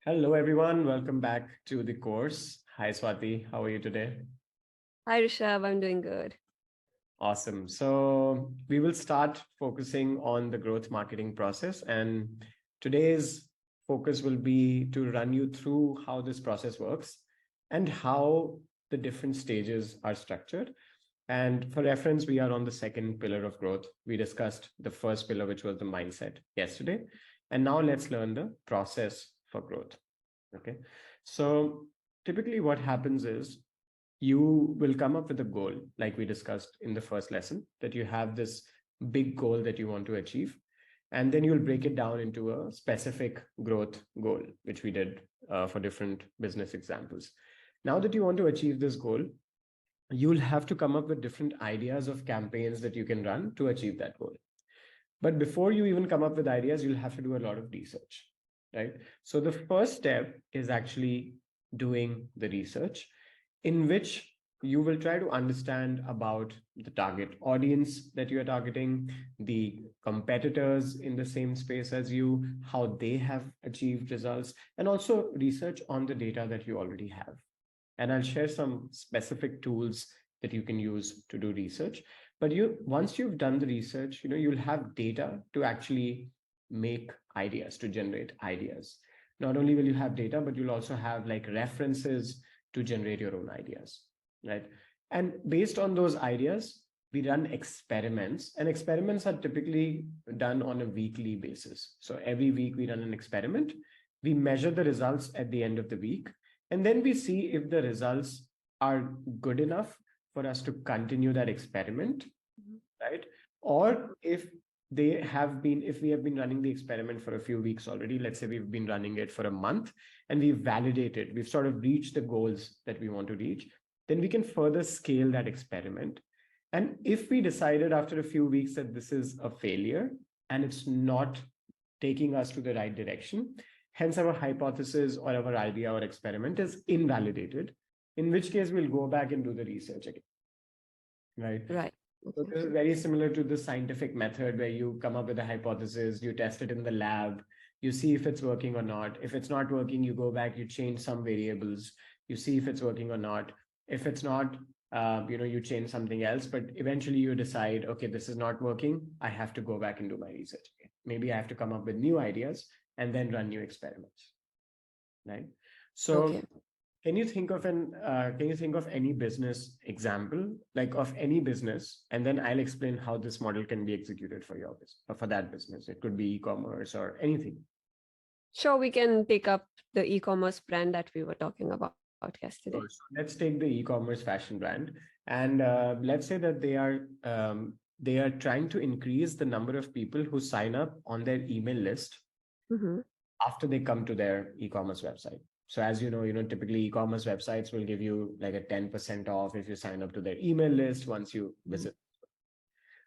Hello, everyone. Welcome back to the course. Hi, Swati. How are you today? Hi, Rishabh. I'm doing good. Awesome. So we will start focusing on the growth marketing process. And today's focus will be to run you through how this process works and how the different stages are structured. And for reference, we are on the second pillar of growth. We discussed the first pillar, which was the mindset yesterday. And now let's learn the process for growth. Okay. So typically what happens is you will come up with a goal, like we discussed in the first lesson, that you have this big goal that you want to achieve. And then you'll break it down into a specific growth goal, which we did for different business examples. Now that you want to achieve this goal, you'll have to come up with different ideas of campaigns that you can run to achieve that goal. But before you even come up with ideas, you'll have to do a lot of research, right? So the first step is actually doing the research, in which you will try to understand about the target audience that you are targeting, the competitors in the same space as you, how they have achieved results, and also research on the data that you already have. And I'll share some specific tools that you can use to do research. But once you've done the research, you'll have data to actually make ideas, to generate ideas. Not only will you have data, but you'll also have like references to generate your own ideas, right? And based on those ideas, we run experiments, and experiments are typically done on a weekly basis. So every week we run an experiment. We measure the results at the end of the week, and then we see if the results are good enough for us to continue that experiment, right? Or if we have been running the experiment for a few weeks already, let's say we've been running it for a month and we've validated, we've sort of reached the goals that we want to reach, then we can further scale that experiment. And if we decided after a few weeks that this is a failure and it's not taking us to the right direction, hence our hypothesis or our idea or experiment is invalidated, in which case we'll go back and do the research again, right? Right. So this is very similar to the scientific method where you come up with a hypothesis, you test it in the lab, you see if it's working or not. If it's not working, you go back, you change some variables, you see if it's working or not. If it's not, you change something else, but eventually you decide, okay, this is not working. I have to go back and do my research again. Maybe I have to come up with new ideas and then run new experiments, right? So Okay. can you think of any business example, like of any business, and then I'll explain how this model can be executed for your business or for that business. It could be e-commerce or anything. Sure, we can take up the e-commerce brand that we were talking about yesterday. Sure. So let's take the e-commerce fashion brand, and let's say that they are trying to increase the number of people who sign up on their email list Mm-hmm. after they come to their e-commerce website. So as typically e-commerce websites will give you like a 10% off if you sign up to their email list once you visit.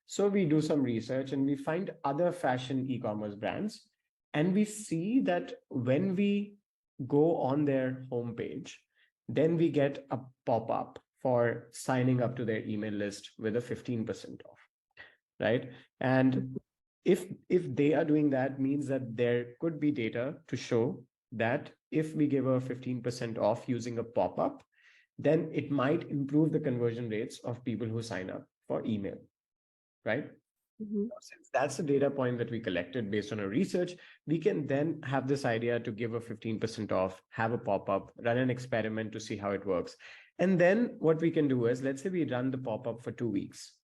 So we do some research and we find other fashion e-commerce brands, and we see that when we go on their homepage, then we get a pop-up for signing up to their email list with a 15% off, right? And if they are doing that, means that there could be data to show that if we give a 15% off using a pop-up, then it might improve the conversion rates of people who sign up for email, right? Mm-hmm. Since that's the data point that we collected based on our research, we can then have this idea to give a 15% off, have a pop-up, run an experiment to see how it works. And then what we can do is, let's say we run the pop-up for 2 weeks.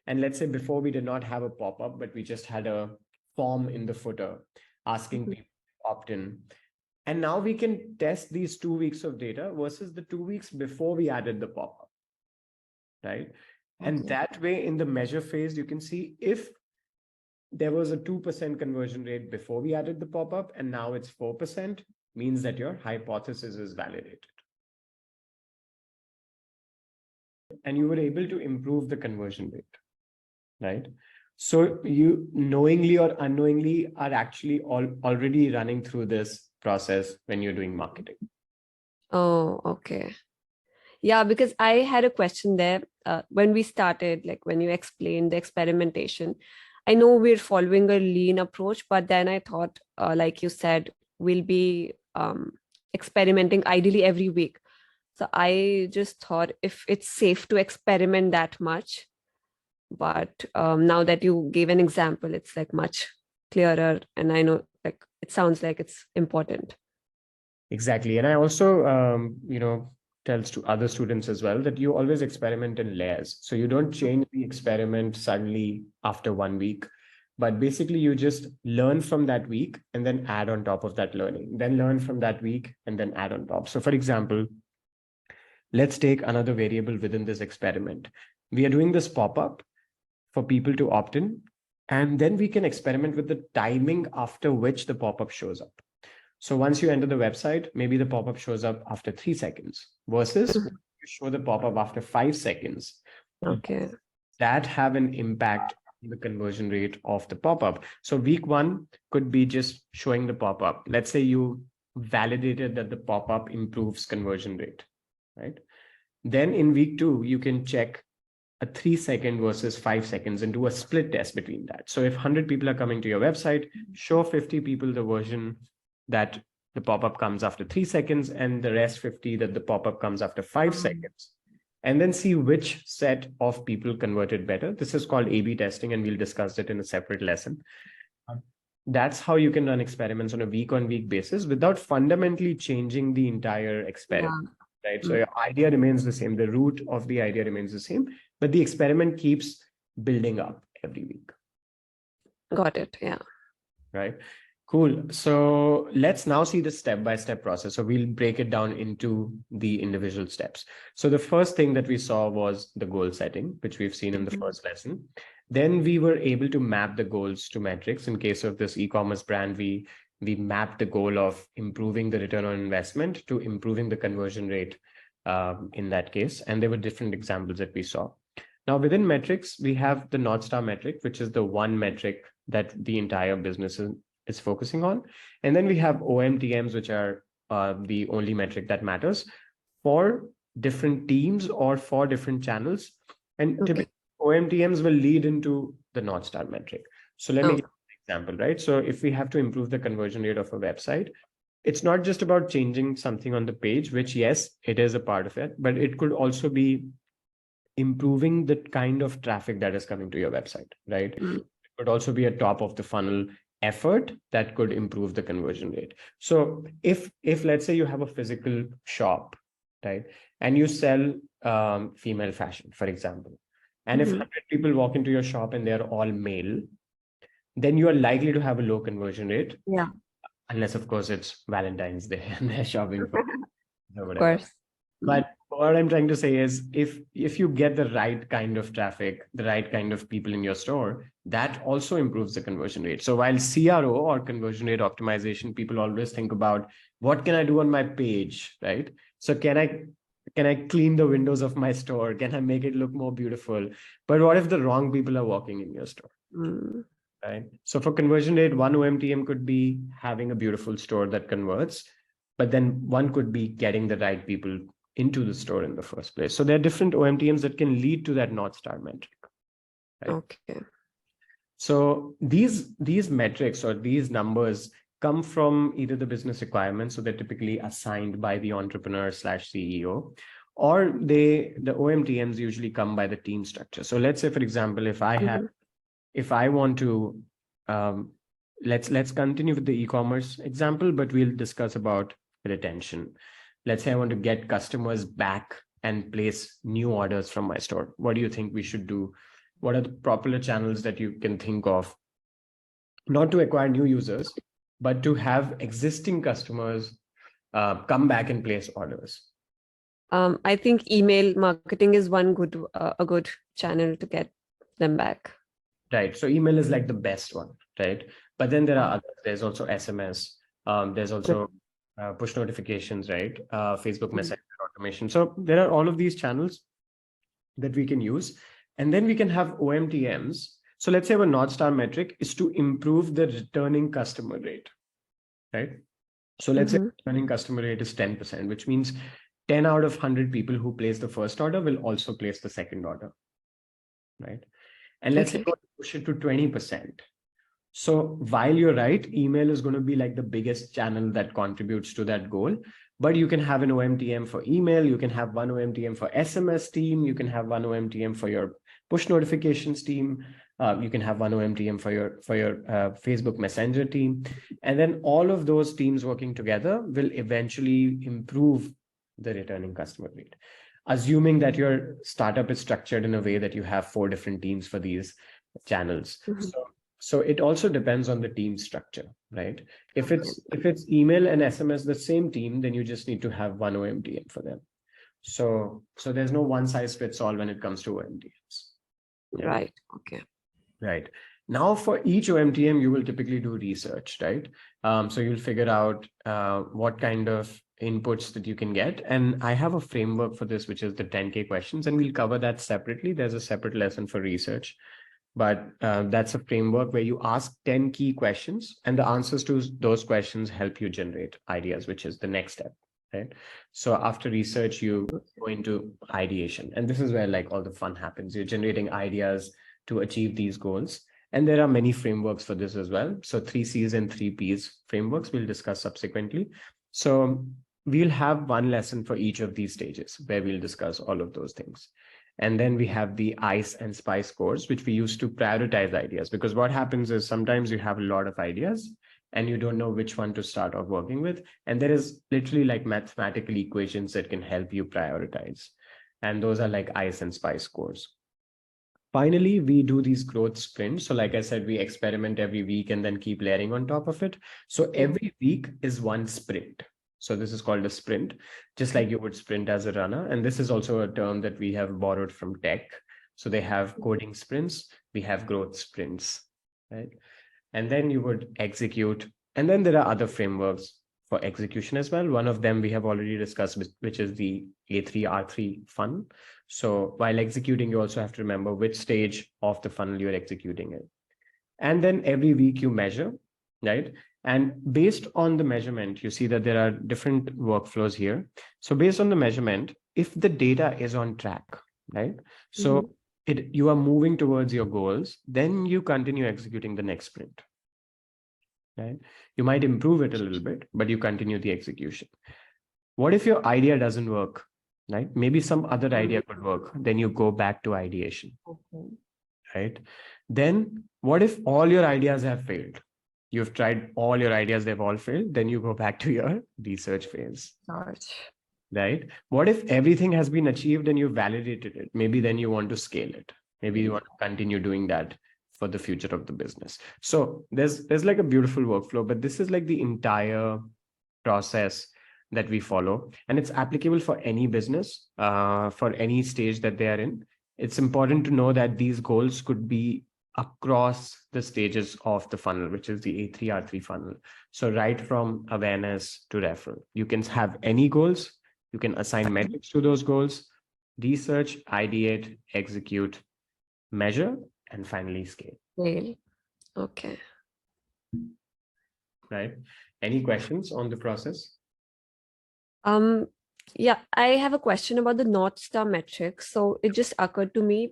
And let's say before we did not have a pop-up, but we just had a form in the footer asking people to opt in. And now we can test these 2 weeks of data versus the 2 weeks before we added the pop-up, right? And that way in the measure phase, you can see if there was a 2% conversion rate before we added the pop-up and now it's 4%, means that your hypothesis is validated. And you were able to improve the conversion rate, right? So you knowingly or unknowingly are actually already running through this process when you're doing marketing. Oh, okay. Yeah, because I had a question there when we started, like when you explained the experimentation. I know we're following a lean approach, but then I thought, like you said, we'll be experimenting ideally every week. So I just thought if it's safe to experiment that much, but now that you gave an example, it's like much clearer, and I know like it sounds like it's important. Exactly. And I also, tells to other students as well that you always experiment in layers. So you don't change the experiment suddenly after 1 week, but basically you just learn from that week and then add on top of that learning, then learn from that week and then add on top. So for example, let's take another variable within this experiment. We are doing this pop-up for people to opt in, and then we can experiment with the timing after which the pop-up shows up. So once you enter the website, maybe the pop-up shows up after 3 seconds versus you show the pop-up after 5 seconds. Okay. That have an impact on the conversion rate of the pop-up. So week 1 could be just showing the pop-up. Let's say you validated that the pop-up improves conversion rate, right? Then in week 2, you can check a 3-second versus 5 seconds and do a split test between that. So if 100 people are coming to your website, show 50 people the version that the pop-up comes after 3 seconds and the rest 50 that the pop-up comes after 5 seconds. And then see which set of people converted better. This is called A/B testing, and we'll discuss it in a separate lesson. That's how you can run experiments on a week-on-week basis without fundamentally changing the entire experiment. Yeah. Right? So your idea remains the same. The root of the idea remains the same, but the experiment keeps building up every week. Got it. Yeah. Right. Cool. So let's now see the step-by-step process. So we'll break it down into the individual steps. So the first thing that we saw was the goal setting, which we've seen in the first lesson. Then we were able to map the goals to metrics. In case of this e-commerce brand, we mapped the goal of improving the return on investment to improving the conversion rate in that case. And there were different examples that we saw. Now within metrics, we have the North Star metric, which is the one metric that the entire business is focusing on. And then we have OMTMs, which are the only metric that matters for different teams or for different channels. And typically OMTMs will lead into the North Star metric. So let me give an example, right? So if we have to improve the conversion rate of a website, it's not just about changing something on the page, which yes, it is a part of it, but it could also be improving the kind of traffic that is coming to your website, right? It could also be a top of the funnel effort that could improve the conversion rate. So if let's say you have a physical shop, right, and you sell female fashion, for example, and if 100 people walk into your shop and they're all male, then you are likely to have a low conversion rate. Yeah. Unless, of course, it's Valentine's Day and they're shopping for or whatever. Of course. But what I'm trying to say is if you get the right kind of traffic, the right kind of people in your store, that also improves the conversion rate. So while CRO or conversion rate optimization, people always think about what can I do on my page, right? So can I clean the windows of my store? Can I make it look more beautiful? But what if the wrong people are walking in your store? Right? So for conversion rate, one OMTM could be having a beautiful store that converts, but then one could be getting the right people into the store in the first place. So there are different OMTMs that can lead to that North Star metric. Right? Okay. So these metrics or these numbers come from either the business requirements, so they're typically assigned by the entrepreneur/CEO, or the OMTMs usually come by the team structure. So let's say, for example, if I want to, let's continue with the e-commerce example, but we'll discuss about retention. Let's say I want to get customers back and place new orders from my store. What do you think we should do? What are the popular channels that you can think of? Not to acquire new users, but to have existing customers come back and place orders. I think email marketing is one a good channel to get them back. Right. So email is like the best one, right? But then there are others. There's also SMS. There's also push notifications, right? Facebook Messenger automation. So there are all of these channels that we can use. And then we can have OMTMs. So let's say our North Star metric is to improve the returning customer rate, right? So let's say returning customer rate is 10%, which means 10 out of 100 people who place the first order will also place the second order, right? And let's say push it to 20%. So while you're right, email is going to be like the biggest channel that contributes to that goal. But you can have an OMTM for email. You can have one OMTM for SMS team. You can have one OMTM for your push notifications team. You can have one OMTM for your Facebook Messenger team. And then all of those teams working together will eventually improve the returning customer rate. Assuming that your startup is structured in a way that you have 4 different teams for these channels. So it also depends on the team structure, right? If it's email and SMS, the same team, then you just need to have one OMTM for them. So there's no one size fits all when it comes to OMTMs. Right. Okay. Right. Now for each OMTM, you will typically do research, right? So you'll figure out what kind of inputs that you can get. And I have a framework for this, which is the 10K questions, and we'll cover that separately. There's a separate lesson for research. But that's a framework where you ask 10 key questions, and the answers to those questions help you generate ideas, which is the next step, right? So after research, you go into ideation. And this is where like all the fun happens. You're generating ideas to achieve these goals. And there are many frameworks for this as well. So 3Cs and 3Ps frameworks we'll discuss subsequently. So we'll have one lesson for each of these stages where we'll discuss all of those things. And then we have the ICE and SPICE scores, which we use to prioritize ideas. Because what happens is sometimes you have a lot of ideas and you don't know which one to start off working with. And there is literally like mathematical equations that can help you prioritize. And those are like ICE and SPICE scores. Finally, we do these growth sprints. So like I said, we experiment every week and then keep layering on top of it. So every week is one sprint. So this is called a sprint, just like you would sprint as a runner. And this is also a term that we have borrowed from tech. So they have coding sprints, we have growth sprints, right? And then you would execute. And then there are other frameworks for execution as well. One of them we have already discussed, which is the A3R3 funnel. So while executing, you also have to remember which stage of the funnel you're executing it. And then every week you measure, right? And based on the measurement, you see that there are different workflows here. So based on the measurement, if the data is on track, right? So you are moving towards your goals, then you continue executing the next sprint, right? You might improve it a little bit, but you continue the execution. What if your idea doesn't work, right? Maybe some other idea could work. Then you go back to ideation, right? Then what if all your ideas have failed? You've tried all your ideas, they've all failed. Then you go back to your research phase, right? What if everything has been achieved and you validated it? Maybe then you want to scale it. Maybe you want to continue doing that for the future of the business. So there's like a beautiful workflow, but this is like the entire process that we follow, and it's applicable for any business, for any stage that they are in. It's important to know that these goals could be across the stages of the funnel, which is the A3R3 funnel. So right from awareness to referral, you can have any goals, you can assign metrics to those goals, research, ideate, execute, measure, and finally scale. Okay. Right. Any questions on the process? Yeah, I have a question about the North Star metric. So it just occurred to me,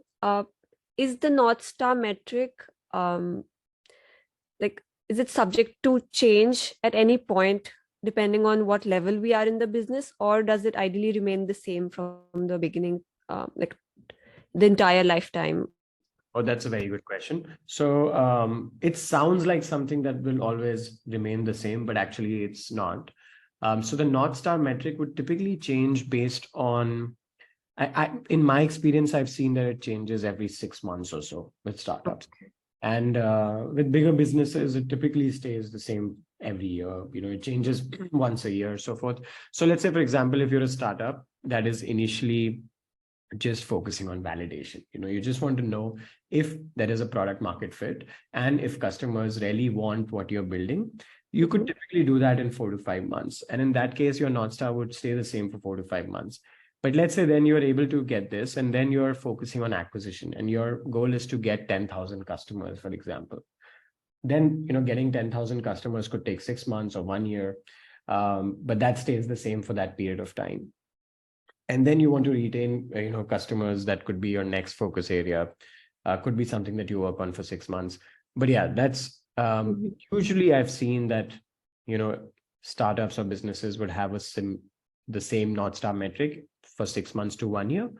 is the North Star metric, like, is it subject to change at any point, depending on what level we are in the business, or does it ideally remain the same from the beginning, like the entire lifetime? Oh, that's a very good question. So it sounds like something that will always remain the same, but actually it's not. So the North Star metric would typically change based on, in my experience, I've seen that it changes every 6 months or so with startups. And with bigger businesses, it typically stays the same every year. You know, it changes once a year, so forth. So let's say, for example, if you're a startup that is initially just focusing on validation, you know, you just want to know if there is a product market fit and if customers really want what you're building, you could typically do that in 4 to 5 months. And in that case, your North Star would stay the same for 4 to 5 months. But let's say then you're able to get this, and then you're focusing on acquisition, and your goal is to get 10,000 customers, for example. Then, you know, getting 10,000 customers could take 6 months or 1 year, but that stays the same for that period of time. And then you want to retain, you know, customers. That could be your next focus area. Could be something that you work on for 6 months. But yeah, that's Usually I've seen that, startups or businesses would have the same North Star metric for 6 months to 1 year.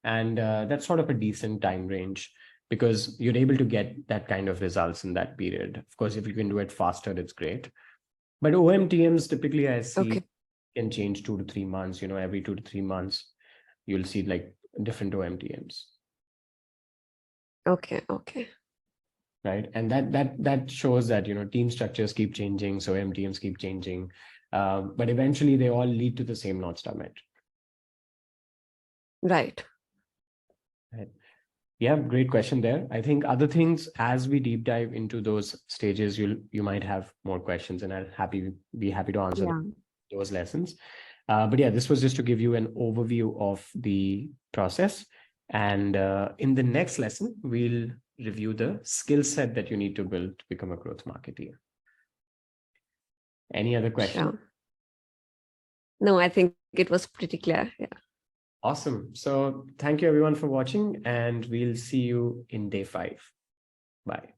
And that's sort of a decent time range because you're able to get that kind of results in that period. Of course, if you can do it faster, it's great. But OMTMs typically I see can change 2 to 3 months, every 2 to 3 months, you'll see like different OMTMs. Okay. Right. And that shows that, team structures keep changing. So OMTMs keep changing. But eventually they all lead to the same North Star metric. Right. Yeah, great question there. I think other things, as we deep dive into those stages, you might have more questions, and I'll be happy to answer those lessons. But yeah, this was just to give you an overview of the process. And in the next lesson, we'll review the skill set that you need to build to become a growth marketeer. Any other questions? Sure. No, I think it was pretty clear. Yeah. Awesome. So thank you everyone for watching, and we'll see you in day 5. Bye.